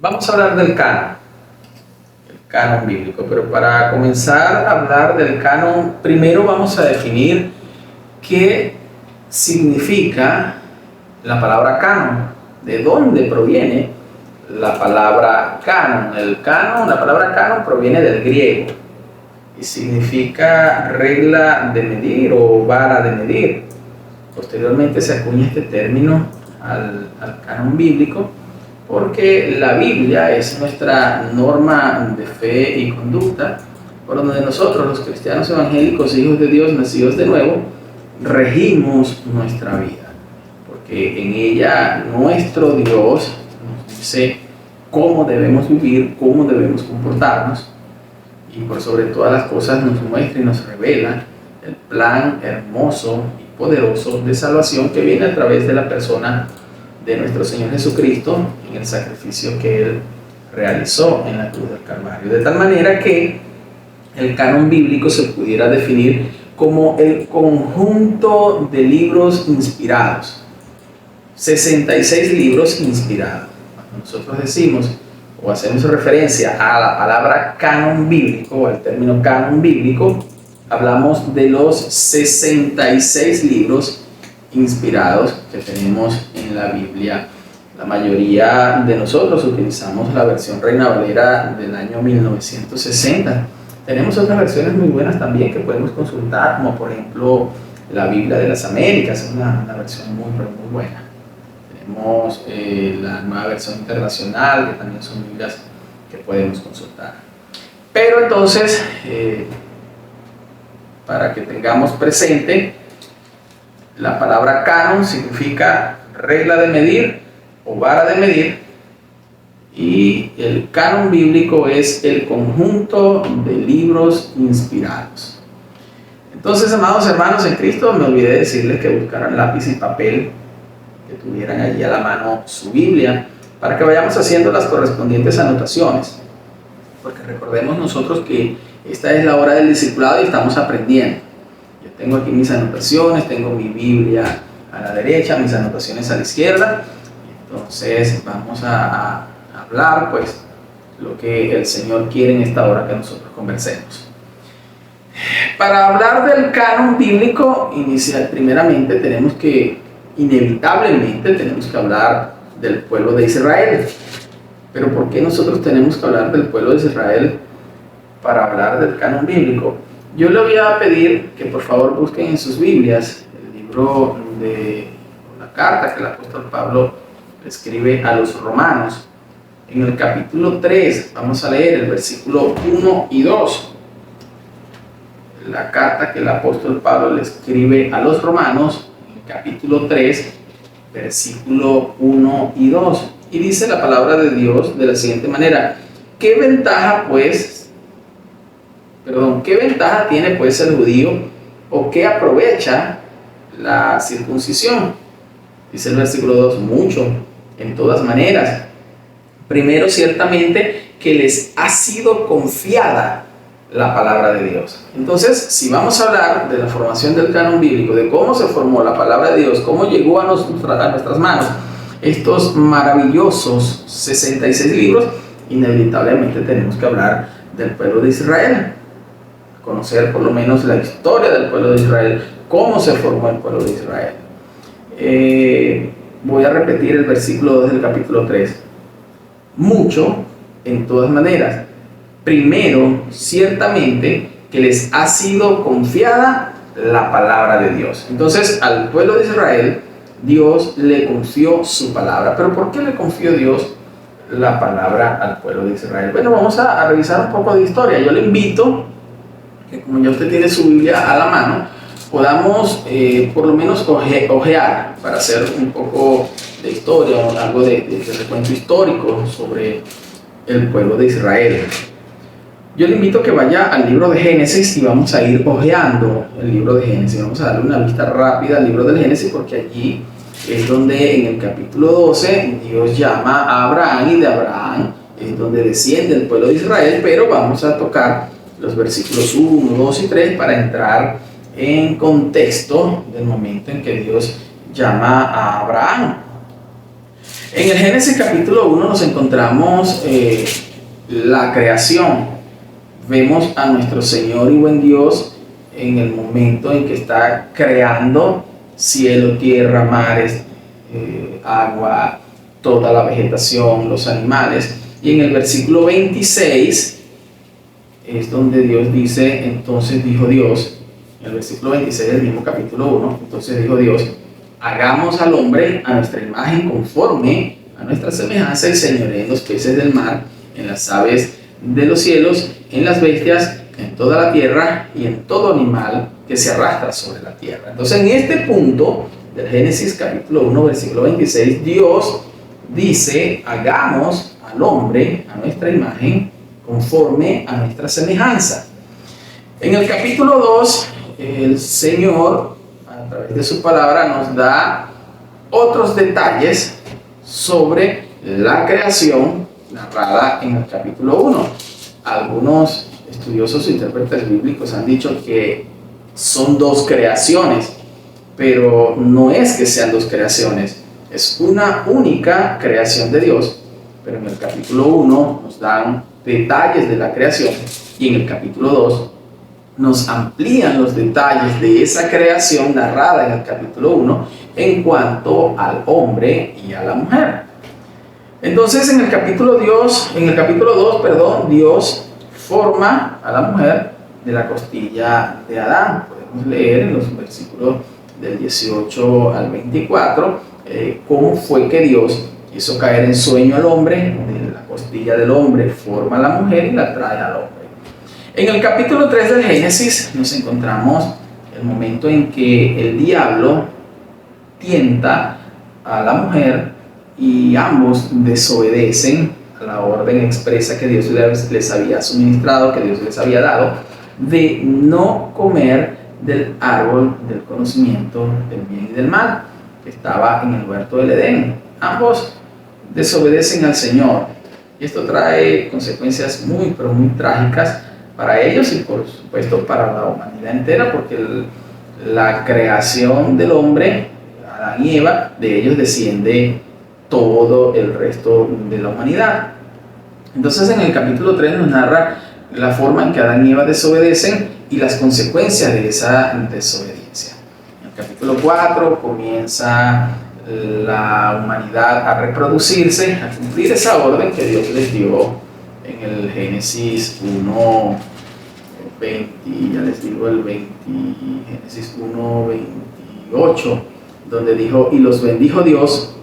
Vamos a hablar del canon bíblico, pero para comenzar a hablar del canon, primero vamos a definir qué significa la palabra canon, de dónde proviene la palabra canon. La palabra canon proviene del griego y significa regla de medir o vara de medir. Posteriormente se acuña este término al canon bíblico porque la Biblia es nuestra norma de fe y conducta, por donde nosotros, los cristianos evangélicos, hijos de Dios, nacidos de nuevo, regimos nuestra vida, porque en ella nuestro Dios nos dice cómo debemos vivir, cómo debemos comportarnos, y por sobre todas las cosas nos muestra y nos revela el plan hermoso y poderoso de salvación que viene a través de la persona de nuestro Señor Jesucristo en el sacrificio que Él realizó en la cruz del Calvario. De tal manera que el canon bíblico se pudiera definir como el conjunto de libros inspirados. 66 libros inspirados. Cuando nosotros decimos o hacemos referencia a la palabra canon bíblico o al término canon bíblico, hablamos de los 66 libros inspirados que tenemos en la Biblia. La mayoría de nosotros utilizamos la versión Reina Valera del año 1960. Tenemos otras versiones muy buenas también que podemos consultar, como por ejemplo la Biblia de las Américas, es una versión muy buena. Tenemos la nueva versión internacional, que también son Biblias que podemos consultar. Pero entonces, para que tengamos presente, la palabra canon significa regla de medir o vara de medir, y el canon bíblico es el conjunto de libros inspirados. Entonces, amados hermanos en Cristo, me olvidé decirles que buscaran lápiz y papel, que tuvieran allí a la mano su Biblia, para que vayamos haciendo las correspondientes anotaciones, porque recordemos nosotros que esta es la hora del discipulado y estamos aprendiendo. Yo tengo aquí mis anotaciones, tengo mi Biblia a la derecha, mis anotaciones a la izquierda. Entonces vamos a hablar pues lo que el Señor quiere en esta hora que nosotros conversemos. Para hablar del canon bíblico primeramente inevitablemente tenemos que hablar del pueblo de Israel. Pero ¿por qué nosotros tenemos que hablar del pueblo de Israel para hablar del canon bíblico? Yo le voy a pedir que por favor busquen en sus Biblias el libro de la carta que el apóstol Pablo escribe a los romanos. En el capítulo 3 vamos a leer el versículo 1 y 2. La carta que el apóstol Pablo le escribe a los romanos, en el capítulo 3, versículo 1 y 2. Y dice la palabra de Dios de la siguiente manera: ¿Qué ventaja tiene pues el judío, o qué aprovecha la circuncisión? Dice el versículo 2, mucho, en todas maneras. Primero, ciertamente, que les ha sido confiada la palabra de Dios. Entonces, si vamos a hablar de la formación del canon bíblico, de cómo se formó la palabra de Dios, cómo llegó a nuestras manos estos maravillosos 66 libros, inevitablemente tenemos que hablar del pueblo de Israel. Conocer por lo menos la historia del pueblo de Israel, cómo se formó el pueblo de Israel. Voy a repetir el versículo 2 del capítulo 3. Mucho, en todas maneras. Primero, ciertamente, que les ha sido confiada la palabra de Dios. Entonces, al pueblo de Israel, Dios le confió su palabra. ¿Pero por qué le confió Dios la palabra al pueblo de Israel? Bueno, vamos a revisar un poco de historia. Yo le invito que, como ya usted tiene su Biblia a la mano, podamos por lo menos ojear para hacer un poco de historia o algo de recuento histórico sobre el pueblo de Israel. Yo le invito a que vaya al libro de Génesis y vamos a ir ojeando el libro de Génesis. Vamos a darle una vista rápida al libro del Génesis, porque allí es donde en el capítulo 12 Dios llama a Abraham, y de Abraham es donde desciende el pueblo de Israel. Pero vamos a tocar los versículos 1, 2 y 3 para entrar en contexto del momento en que Dios llama a Abraham. En el Génesis capítulo 1 nos encontramos la creación. Vemos a nuestro Señor y buen Dios en el momento en que está creando cielo, tierra, mares, agua, toda la vegetación, los animales. Y en el versículo 26 es donde Dios dice, entonces dijo Dios, en el versículo 26 del mismo capítulo 1, entonces dijo Dios, hagamos al hombre a nuestra imagen conforme a nuestra semejanza y señoree en los peces del mar, en las aves de los cielos, en las bestias, en toda la tierra y en todo animal que se arrastra sobre la tierra. Entonces en este punto del Génesis capítulo 1 versículo 26, Dios dice, hagamos al hombre a nuestra imagen conforme a nuestra semejanza. En el capítulo 2, el Señor, a través de su palabra, nos da otros detalles sobre la creación narrada en el capítulo 1. Algunos estudiosos e intérpretes bíblicos han dicho que son dos creaciones, pero no es que sean dos creaciones, es una única creación de Dios. Pero en el capítulo 1 nos dan detalles de la creación y en el capítulo 2 nos amplían los detalles de esa creación narrada en el capítulo 1 en cuanto al hombre y a la mujer. Entonces en el capítulo 2, Dios forma a la mujer de la costilla de Adán. Podemos leer en los versículos del 18 al 24 cómo fue que Dios hizo caer en sueño al hombre, de la costilla del hombre forma a la mujer y la trae al hombre. En el capítulo 3 del Génesis nos encontramos el momento en que el diablo tienta a la mujer y ambos desobedecen a la orden expresa que Dios les había suministrado, que Dios les había dado, de no comer del árbol del conocimiento del bien y del mal, que estaba en el huerto del Edén. Ambos desobedecen al Señor y esto trae consecuencias muy, pero muy trágicas para ellos y por supuesto para la humanidad entera, porque la creación del hombre, Adán y Eva, de ellos desciende todo el resto de la humanidad. Entonces en el capítulo 3 nos narra la forma en que Adán y Eva desobedecen y las consecuencias de esa desobediencia. En el capítulo 4 comienza la humanidad a reproducirse, a cumplir esa orden que Dios les dio en el Génesis 1, 20, ya les digo el 20, Génesis 1, 28, donde dijo, y los bendijo Dios,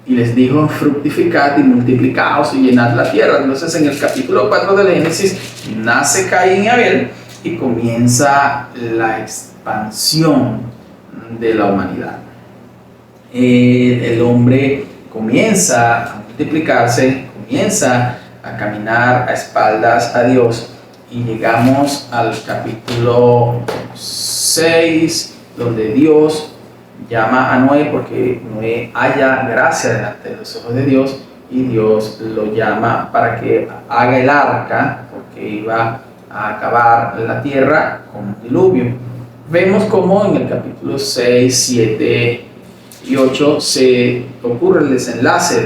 y les dijo, fructificad y multiplicaos y llenad la tierra. Entonces en el capítulo 4 del Génesis nace Caín y Abel y comienza la expansión de la humanidad. El hombre comienza a multiplicarse, comienza a caminar a espaldas a Dios y llegamos al capítulo 6 donde Dios llama a Noé porque Noé halla gracia delante de los ojos de Dios y Dios lo llama para que haga el arca porque iba a acabar la tierra con un diluvio. Vemos cómo en el capítulo 6, 7 y 8 se ocurre el desenlace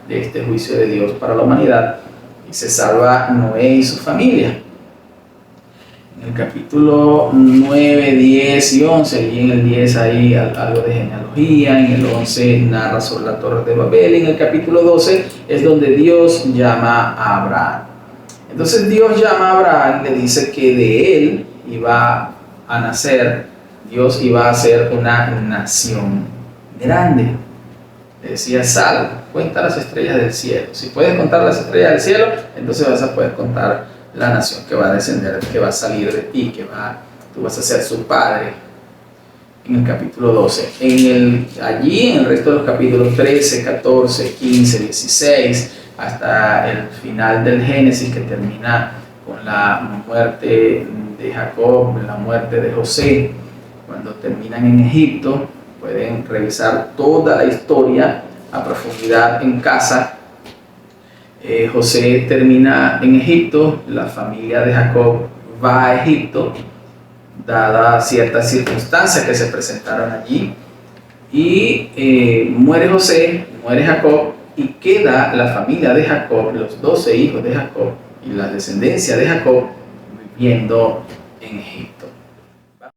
de este juicio de Dios para la humanidad y se salva Noé y su familia. En el capítulo 9, 10 y 11, y en el 10 hay algo de genealogía, en el 11 narra sobre la Torre de Babel, en el capítulo 12 es donde Dios llama a Abraham. Entonces Dios llama a Abraham y le dice que de él iba a nacer, Dios iba a hacer una nación grande. Le decía, sal, cuenta las estrellas del cielo. Si puedes contar las estrellas del cielo, entonces vas a poder contar la nación que va a descender, que va a salir de ti, tú vas a ser su padre. En el capítulo 12. Allí, en el resto de los capítulos 13, 14, 15, 16, hasta el final del Génesis, que termina con la muerte de Jacob, la muerte de José, cuando terminan en Egipto. Pueden revisar toda la historia a profundidad en casa. José termina en Egipto, la familia de Jacob va a Egipto, dada ciertas circunstancias que se presentaron allí, y muere José, muere Jacob y queda la familia de Jacob, los 12 hijos de Jacob y la descendencia de Jacob viviendo en Egipto.